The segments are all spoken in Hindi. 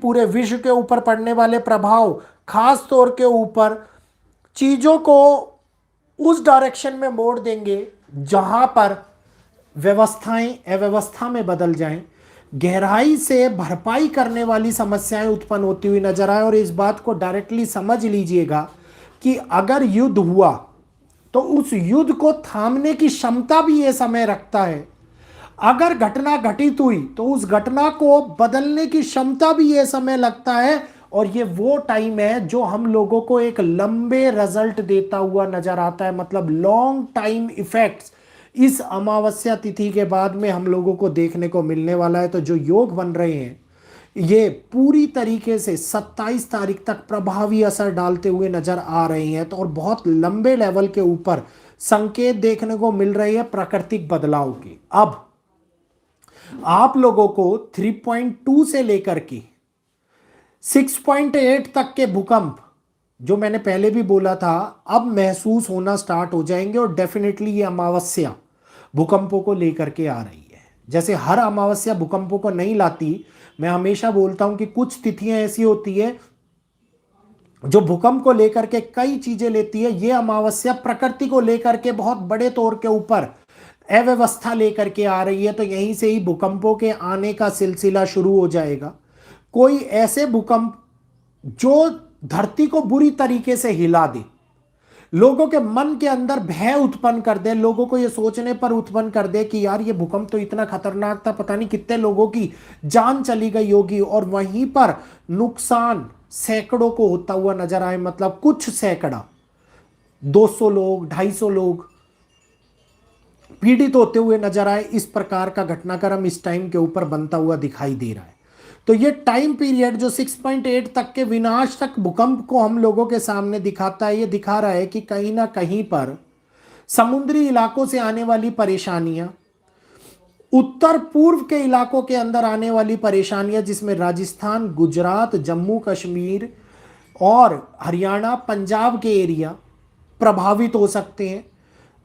पूरे विश्व के ऊपर पड़ने वाले प्रभाव, खास तौर के ऊपर चीजों को उस डायरेक्शन में मोड़ देंगे जहां पर व्यवस्थाएं अव्यवस्था में बदल जाएं, गहराई से भरपाई करने वाली समस्याएं उत्पन्न होती हुई नजर आए। और इस बात को डायरेक्टली समझ लीजिएगा कि अगर युद्ध हुआ तो उस युद्ध को थामने की क्षमता भी यह समय रखता है। अगर घटना घटित हुई तो उस घटना को बदलने की क्षमता भी यह समय लगता है। और ये वो टाइम है जो हम लोगों को एक लंबे रिजल्ट देता हुआ नजर आता है, मतलब लॉन्ग टाइम इफेक्ट्स इस अमावस्या तिथि के बाद में हम लोगों को देखने को मिलने वाला है। तो जो योग बन रहे हैं ये पूरी तरीके से 27 तारीख तक प्रभावी असर डालते हुए नजर आ रहे हैं। तो और बहुत लंबे लेवल के ऊपर संकेत देखने को मिल रहे हैं प्राकृतिक बदलाव के। अब आप लोगों को 3.2 से लेकर के 6.8 तक के भूकंप, जो मैंने पहले भी बोला था, अब महसूस होना स्टार्ट हो जाएंगे। और डेफिनेटली ये अमावस्या भूकंपों को लेकर के आ रही है। जैसे हर अमावस्या भूकंपों को नहीं लाती, मैं हमेशा बोलता हूं कि कुछ तिथियां ऐसी होती है जो भूकंप को लेकर के कई चीजें लेती है। ये अमावस्या प्रकृति को लेकर के बहुत बड़े तौर के ऊपर अव्यवस्था लेकर के आ रही है। तो यहीं से ही भूकंपों के आने का सिलसिला शुरू हो जाएगा। कोई ऐसे भूकंप जो धरती को बुरी तरीके से हिला दे, लोगों के मन के अंदर भय उत्पन्न कर दे, लोगों को यह सोचने पर उत्पन्न कर दे कि यार ये भूकंप तो इतना खतरनाक था, पता नहीं कितने लोगों की जान चली गई होगी। और वहीं पर नुकसान सैकड़ों को होता हुआ नजर आए, मतलब कुछ सैकड़ा, 200 लोग, 250 लोग पीड़ित होते हुए नजर आए। इस प्रकार का घटनाक्रम इस टाइम के ऊपर बनता हुआ दिखाई दे रहा है। तो ये टाइम पीरियड जो 6.8 तक के विनाश तक भूकंप को हम लोगों के सामने दिखाता है, ये दिखा रहा है कि कहीं ना कहीं पर समुद्री इलाकों से आने वाली परेशानियां, उत्तर पूर्व के इलाकों के अंदर आने वाली परेशानियां, जिसमें राजस्थान, गुजरात, जम्मू कश्मीर और हरियाणा, पंजाब के एरिया प्रभावित हो सकते हैं।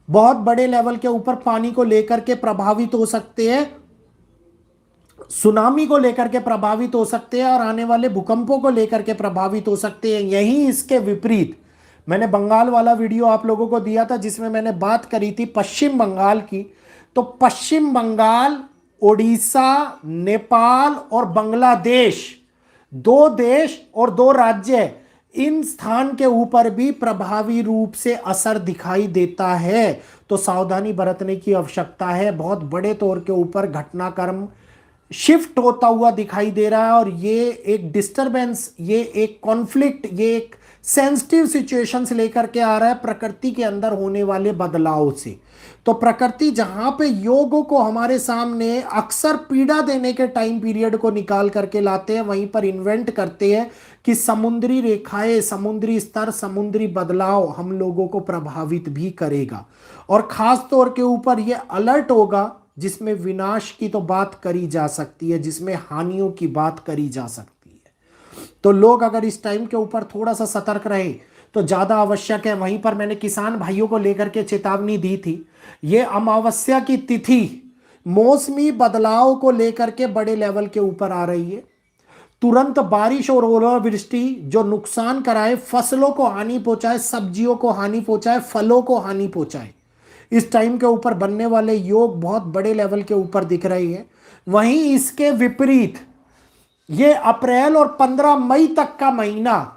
बहुत बड़े लेवल के ऊपर पानी को लेकर के प्रभावित हो सकते हैं, सुनामी को लेकर के प्रभावित हो सकते हैं और आने वाले भूकंपों को लेकर के प्रभावित हो सकते हैं। यही इसके विपरीत मैंने बंगाल वाला वीडियो आप लोगों को दिया था जिसमें मैंने बात करी थी पश्चिम बंगाल की। तो पश्चिम बंगाल, ओडिशा, नेपाल और बांग्लादेश, 2 देश और 2 राज्य, इन स्थान के ऊपर भी प्रभावी रूप से असर दिखाई देता है। तो सावधानी बरतने की आवश्यकता है। बहुत बड़े तौर के ऊपर घटनाक्रम शिफ्ट होता हुआ दिखाई दे रहा है और ये एक डिस्टरबेंस, ये एक कॉन्फ्लिक्ट, ये एक सेंसिटिव सिचुएशंस लेकर के आ रहा है प्रकृति के अंदर होने वाले बदलाव से। तो प्रकृति जहां पे योगों को हमारे सामने अक्सर पीड़ा देने के टाइम पीरियड को निकाल करके लाते हैं, वहीं पर इन्वेंट करते हैं कि समुद्री रेखाएं, समुद्री स्तर, समुद्री बदलाव हम लोगों को प्रभावित भी करेगा। और खास तौर के ऊपर यह अलर्ट होगा जिसमें विनाश की तो बात करी जा सकती है, जिसमें हानियों की बात करी जा सकती है। तो लोग अगर इस टाइम के ऊपर थोड़ा सा सतर्क रहे तो ज्यादा आवश्यक है। वहीं पर मैंने किसान भाइयों को लेकर के चेतावनी दी थी। यह अमावस्या की तिथि मौसमी बदलाव को लेकर के बड़े लेवल के ऊपर आ रही है। तुरंत बारिश और ओलावृष्टि जो नुकसान कराए, फसलों को हानि पहुंचाए, सब्जियों को हानि पहुंचाए, फलों को हानि पहुंचाए, इस टाइम के ऊपर बनने वाले योग बहुत बड़े लेवल के ऊपर दिख रही है। वहीं इसके विपरीत ये अप्रैल और 15 मई तक का महीना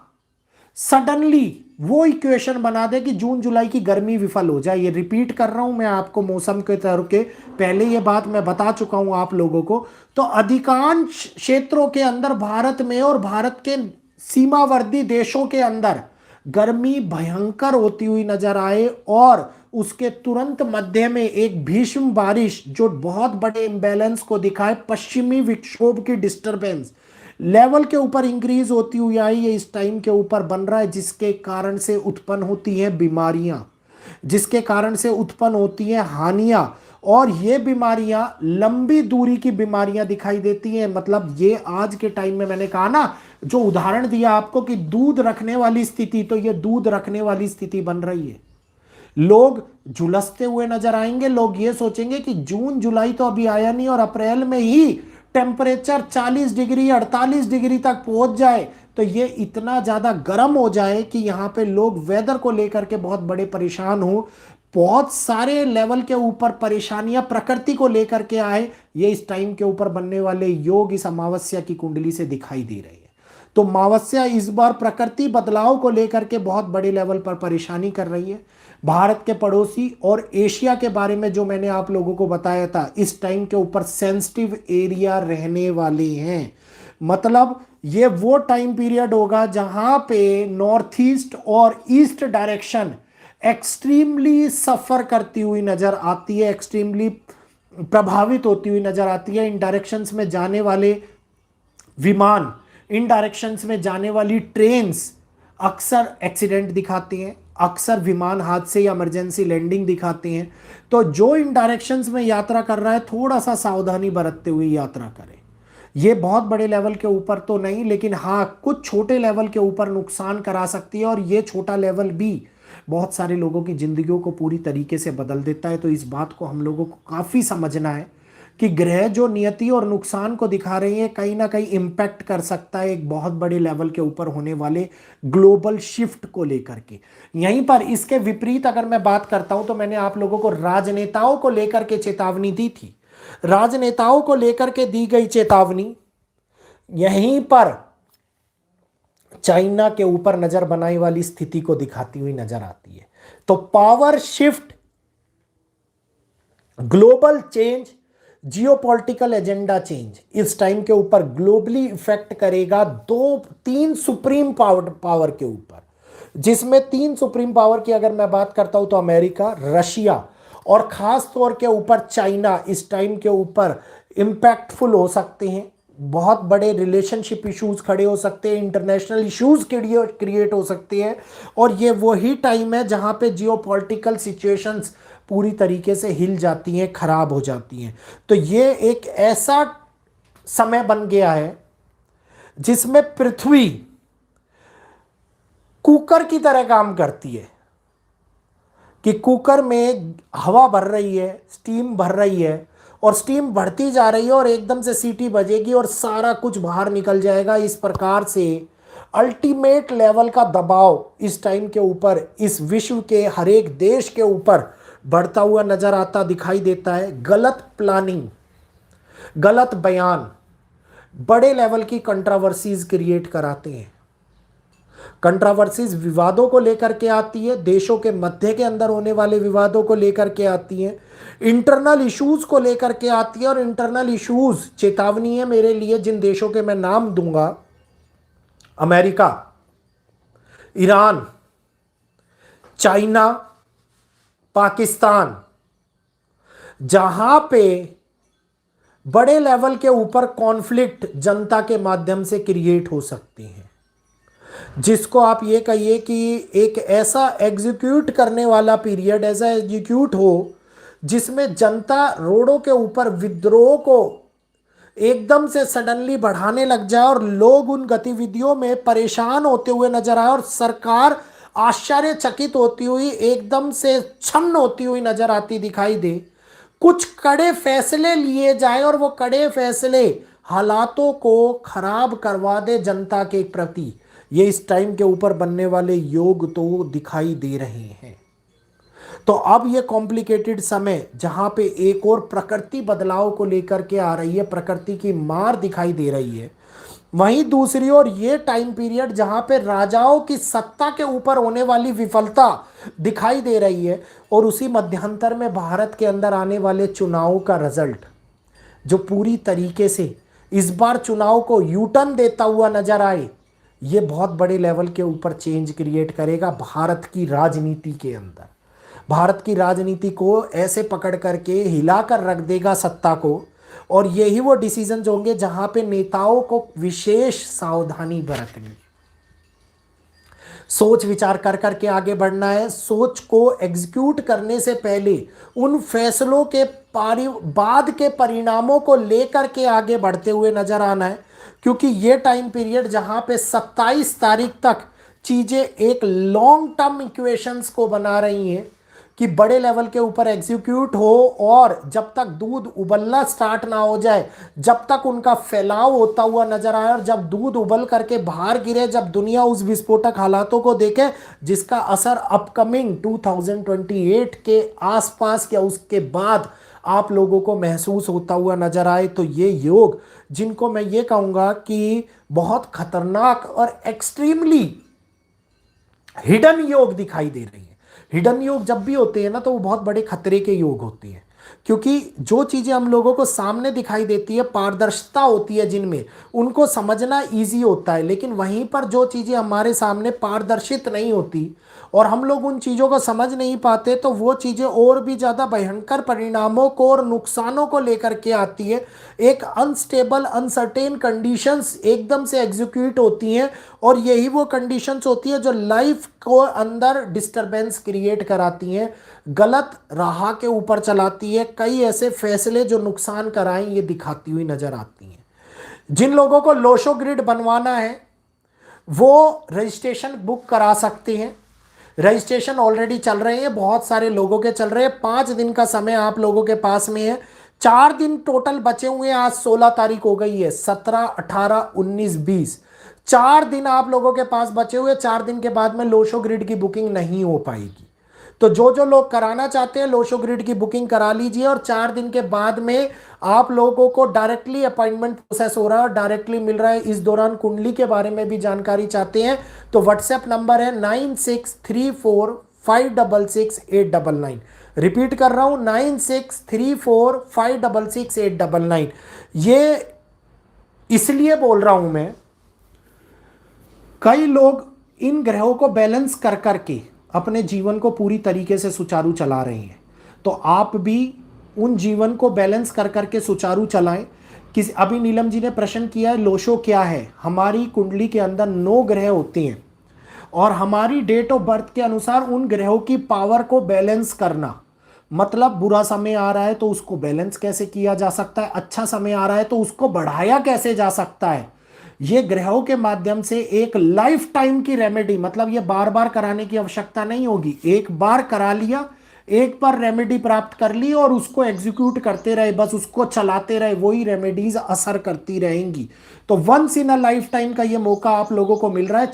सडनली वो इक्वेशन बना दे कि जून जुलाई की गर्मी विफल हो जाए। ये रिपीट कर रहा हूं मैं आपको, मौसम के तरह के पहले ये बात मैं बता चुका हूं आप लोगों को। तो अधिकांश क्षेत्रों के अंदर भारत में और भारत के सीमावर्ती देशों के अंदर गर्मी भयंकर होती हुई नजर आए और उसके तुरंत मध्य में एक भीषण बारिश जो बहुत बड़े इंबैलेंस को दिखाए, पश्चिमी विक्षोभ की डिस्टरबेंस लेवल के ऊपर इंक्रीज होती हुई आई, ये इस टाइम के ऊपर बन रहा है, जिसके कारण से उत्पन्न होती हैं बीमारियां, जिसके कारण से उत्पन्न होती हैं हानियां। और ये बीमारियां लंबी दूरी की बीमारियां दिखाई देती हैं। मतलब ये आज के टाइम में मैंने कहा ना, जो उदाहरण दिया आपको कि दूध रखने वाली स्थिति, तो ये दूध रखने वाली स्थिति बन रही है। लोग झुलसते हुए नजर आएंगे। लोग ये सोचेंगे कि जून जुलाई तो अभी आया नहीं और अप्रैल में ही टेम्परेचर 40 डिग्री 48 डिग्री तक पहुंच जाए, तो ये इतना ज़्यादा गर्म हो जाए कि यहाँ पे लोग वेदर को लेकर के बहुत बड़े परेशान हो, बहुत सारे लेवल के ऊपर परेशानियां प्रकृति को लेकर के आए, ये इस टाइम के ऊपर बनने वाले योग इस अमावस्या की कुंडली से दिखाई दे रहे हैं। तो अमावस्या इस बार प्रकृति बदलाव को लेकर के बहुत बड़े लेवल पर परेशानी कर रही है। भारत के पड़ोसी और एशिया के बारे में जो मैंने आप लोगों को बताया था, इस टाइम के ऊपर सेंसिटिव एरिया रहने वाले हैं। मतलब ये वो टाइम पीरियड होगा जहां पे नॉर्थ ईस्ट और ईस्ट डायरेक्शन एक्सट्रीमली सफर करती हुई नजर आती है, एक्सट्रीमली प्रभावित होती हुई नजर आती है। इन डायरेक्शंस में जाने वाले विमान, इन डायरेक्शंस में जाने वाली ट्रेन्स अक्सर एक्सीडेंट दिखाती हैं, अक्सर विमान हादसे या इमरजेंसी लैंडिंग दिखाते हैं। तो जो इन डायरेक्शंस में यात्रा कर रहा है, थोड़ा सा सावधानी बरतते हुए यात्रा करें। ये बहुत बड़े लेवल के ऊपर तो नहीं, लेकिन हाँ कुछ छोटे लेवल के ऊपर नुकसान करा सकती है, और ये छोटा लेवल भी बहुत सारे लोगों की जिंदगियों को पूरी तरीके से बदल देता है। तो इस बात को हम लोगों को काफ़ी समझना है कि ग्रह जो नियति और नुकसान को दिखा रही है, कहीं ना कहीं इम्पैक्ट कर सकता है एक बहुत बड़े लेवल के ऊपर होने वाले ग्लोबल शिफ्ट को लेकर के। यहीं पर इसके विपरीत अगर मैं बात करता हूं, तो मैंने आप लोगों को राजनेताओं को लेकर के चेतावनी दी थी। राजनेताओं को लेकर के दी गई चेतावनी यहीं पर चाइना के ऊपर नजर बनाई वाली स्थिति को दिखाती हुई नजर आती है। तो power shift, global change, geopolitical agenda change इस टाइम के ऊपर ग्लोबली इफेक्ट करेगा तीन सुप्रीम पावर के ऊपर, जिसमें तीन सुप्रीम पावर की अगर मैं बात करता हूं तो अमेरिका, रशिया और खास तौर के ऊपर चाइना इस टाइम के ऊपर इंपैक्टफुल हो सकते हैं। बहुत बड़े रिलेशनशिप इश्यूज खड़े हो सकते हैं, इंटरनेशनल इश्यूज क्रिएट हो सकते हैं, और ये वही टाइम है जहां पे जियोपॉलिटिकल सिचुएशंस पूरी तरीके से हिल जाती हैं, खराब हो जाती हैं। तो ये एक ऐसा समय बन गया है जिसमें पृथ्वी कुकर की तरह काम करती है, कि कुकर में हवा भर रही है, स्टीम भर रही है, और स्टीम बढ़ती जा रही है, और एकदम से सीटी बजेगी और सारा कुछ बाहर निकल जाएगा। इस प्रकार से अल्टीमेट लेवल का दबाव इस टाइम के ऊपर इस विश्व के हर एक देश के ऊपर बढ़ता हुआ नजर आता दिखाई देता है। गलत प्लानिंग, गलत बयान बड़े लेवल की कंट्रोवर्सीज क्रिएट कराते हैं। कंट्रोवर्सीज विवादों को लेकर के आती है, देशों के मध्य के अंदर होने वाले विवादों को लेकर के आती है, इंटरनल इश्यूज को लेकर के आती है। और इंटरनल इश्यूज चेतावनी है मेरे लिए, जिन देशों के मैं नाम दूंगा, अमेरिका, ईरान, चाइना, पाकिस्तान, जहां पे बड़े लेवल के ऊपर कॉन्फ्लिक्ट जनता के माध्यम से क्रिएट हो सकती हैं, जिसको आप ये कहिए कि एक ऐसा एग्जीक्यूट करने वाला पीरियड, ऐसा एग्जीक्यूट हो जिसमें जनता रोडों के ऊपर विद्रोह को एकदम से सडनली बढ़ाने लग जाए, और लोग उन गतिविधियों में परेशान होते हुए नजर आए, और सरकार आश्चर्यचकित होती हुई, एकदम से छन्न होती हुई नजर आती दिखाई दे। कुछ कड़े फैसले लिए जाए, और वो कड़े फैसले हालातों को खराब करवा दे जनता के प्रति। ये इस टाइम के ऊपर बनने वाले योग तो दिखाई दे रहे हैं। तो अब ये कॉम्प्लिकेटेड समय जहां पे एक और प्रकृति बदलाव को लेकर के आ रही है, प्रकृति की मार दिखाई दे रही है, वहीं दूसरी ओर ये टाइम पीरियड जहां पे राजाओं की सत्ता के ऊपर होने वाली विफलता दिखाई दे रही है, और उसी मध्यांतर में भारत के अंदर आने वाले चुनाव का रिजल्ट जो पूरी तरीके से इस बार चुनाव को यूटर्न देता हुआ नजर आए, ये बहुत बड़े लेवल के ऊपर चेंज क्रिएट करेगा भारत की राजनीति के अंदर। भारत की राजनीति को ऐसे पकड़ करके हिलाकर रख देगा सत्ता को, और यही वो डिसीजंस होंगे जहां पे नेताओं को विशेष सावधानी बरतनी, सोच विचार कर करके आगे बढ़ना है। सोच को एग्जीक्यूट करने से पहले उन फैसलों के बाद के परिणामों को लेकर के आगे बढ़ते हुए नजर आना है, क्योंकि ये टाइम पीरियड जहां पे 27 तारीख तक चीजें एक लॉन्ग टर्म इक्वेशंस को बना रही हैं, कि बड़े लेवल के ऊपर एग्जीक्यूट हो, और जब तक दूध उबलना स्टार्ट ना हो जाए, जब तक उनका फैलाव होता हुआ नजर आए, और जब दूध उबल करके बाहर गिरे, जब दुनिया उस विस्फोटक हालातों को देखे जिसका असर अपकमिंग 2028 के आसपास या उसके बाद आप लोगों को महसूस होता हुआ नजर आए, तो ये योग जिनको मैं ये कहूंगा कि बहुत खतरनाक और एक्सट्रीमली हिडन योग दिखाई दे रही है। हिडन योग जब भी होते हैं ना, तो वो बहुत बड़े खतरे के योग होते हैं, क्योंकि जो चीजें हम लोगों को सामने दिखाई देती है, पारदर्शिता होती है जिनमें, उनको समझना इजी होता है। लेकिन वहीं पर जो चीजें हमारे सामने पारदर्शित नहीं होती और हम लोग उन चीजों को समझ नहीं पाते, तो वो चीजें और भी ज्यादा भयंकर परिणामों को और नुकसानों को लेकर के आती है। एक अनस्टेबल अनसर्टेन कंडीशंस एकदम से एग्जीक्यूट होती हैं, और यही वो कंडीशंस होती है जो लाइफ को अंदर डिस्टरबेंस क्रिएट कराती हैं, गलत राह के ऊपर चलाती है, कई ऐसे फैसले जो नुकसान कराएं ये दिखाती हुई नजर आती हैं। जिन लोगों को लोशो ग्रिड बनवाना है वो रजिस्ट्रेशन बुक करा सकते हैं। रजिस्ट्रेशन ऑलरेडी चल रहे हैं, बहुत सारे लोगों के चल रहे हैं। 5 दिन का समय आप लोगों के पास में है, 4 दिन टोटल बचे हुए हैं। आज 16 तारीख हो गई है, 17, 18, 19, 20, 4 दिन आप लोगों के पास बचे हुए। 4 दिन के बाद में लोशो ग्रिड की बुकिंग नहीं हो पाएगी। तो जो लोग कराना चाहते हैं लोशो ग्रिड की बुकिंग करा लीजिए, और 4 दिन के बाद में आप लोगों को डायरेक्टली अपॉइंटमेंट प्रोसेस हो रहा है और डायरेक्टली मिल रहा है। इस दौरान कुंडली के बारे में भी जानकारी चाहते हैं तो व्हाट्सएप नंबर है 9634566899। रिपीट कर रहा हूं, 9634566899। ये इसलिए बोल रहा हूं मैं, कई लोग इन ग्रहों को बैलेंस कर करके अपने जीवन को पूरी तरीके से सुचारू चला रहे हैं, तो आप भी उन जीवन को बैलेंस कर करके सुचारू चलाएं। किस अभी नीलम जी ने प्रश्न किया है लोशो क्या है। हमारी कुंडली के अंदर 9 ग्रह होते हैं, और हमारी डेट ऑफ बर्थ के अनुसार उन ग्रहों की पावर को बैलेंस करना, मतलब बुरा समय आ रहा है तो उसको बैलेंस कैसे किया जा सकता है, अच्छा समय आ रहा है तो उसको बढ़ाया कैसे जा सकता है। ये ग्रहों के माध्यम से एक लाइफ टाइम की रेमेडी, मतलब ये बार बार कराने की आवश्यकता नहीं होगी, एक बार करा लिया, एक बार रेमेडी प्राप्त कर ली और उसको एग्जीक्यूट करते रहे, बस उसको चलाते रहे, वही रेमेडीज असर करती रहेंगी। तो once in a lifetime का ये मौका आप लोगों को मिल रहा है।